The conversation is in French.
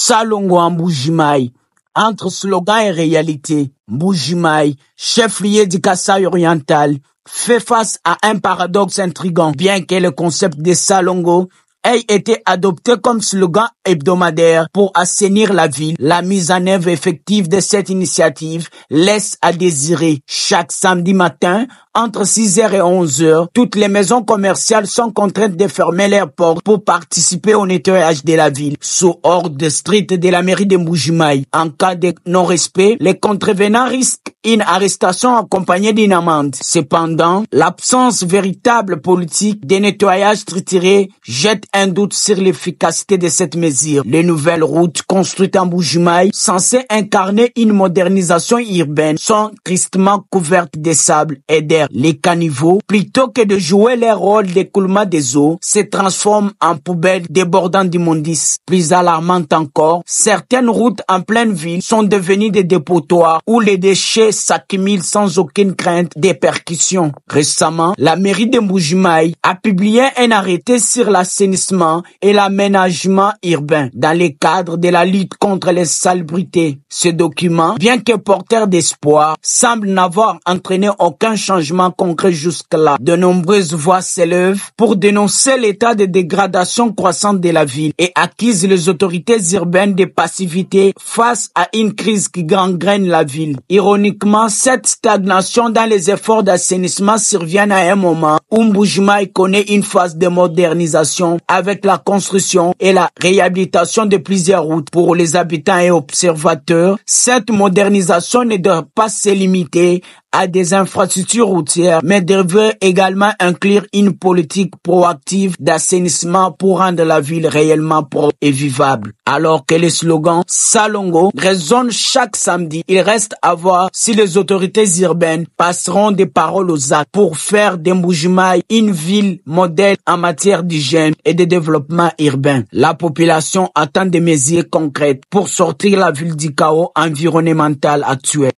Salongo en Mbuji-Mayi. Entre slogan et réalité, Mbuji-Mayi, chef-lieu du Kasaï oriental, fait face à un paradoxe intrigant. Bien que le concept de Salongo ait été adopté comme slogan hebdomadaire pour assainir la ville, la mise en œuvre effective de cette initiative laisse à désirer. Chaque samedi matin, entre 6h et 11h, toutes les maisons commerciales sont contraintes de fermer leurs portes pour participer au nettoyage de la ville, sous ordre strict de la mairie de Mbuji-Mayi. En cas de non-respect, les contrevenants risquent une arrestation accompagnée d'une amende. Cependant, l'absence véritable politique de nettoyage trituré jette un doute sur l'efficacité de cette mesure. Les nouvelles routes construites en Mbuji-Mayi, censées incarner une modernisation urbaine, sont tristement couvertes de sable et d'air. Les caniveaux, plutôt que de jouer leur rôle d'écoulement des eaux, se transforment en poubelles débordant d'immondices. Plus alarmant encore, certaines routes en pleine ville sont devenues des dépotoirs où les déchets s'accumulent sans aucune crainte de percussion. Récemment, la mairie de Mbuji-Mayi a publié un arrêté sur l'assainissement et l'aménagement urbain dans le cadre de la lutte contre les salubrités. Ce document, bien que porteur d'espoir, semble n'avoir entraîné aucun changement concret jusque-là. De nombreuses voix s'élèvent pour dénoncer l'état de dégradation croissante de la ville et accusent les autorités urbaines de passivité face à une crise qui gangrène la ville. Ironiquement, cette stagnation dans les efforts d'assainissement survient à un moment où Mbuji-Mayi connaît une phase de modernisation avec la construction et la réhabilitation de plusieurs routes. Pour les habitants et observateurs, cette modernisation ne doit pas se limiter à des infrastructures routières, mais devrait également inclure une politique proactive d'assainissement pour rendre la ville réellement propre et vivable. Alors que le slogan Salongo résonne chaque samedi, il reste à voir si les autorités urbaines passeront des paroles aux actes pour faire de Mbuji-Mayi une ville modèle en matière d'hygiène et de développement urbain. La population attend des mesures concrètes pour sortir la ville du chaos environnemental actuel.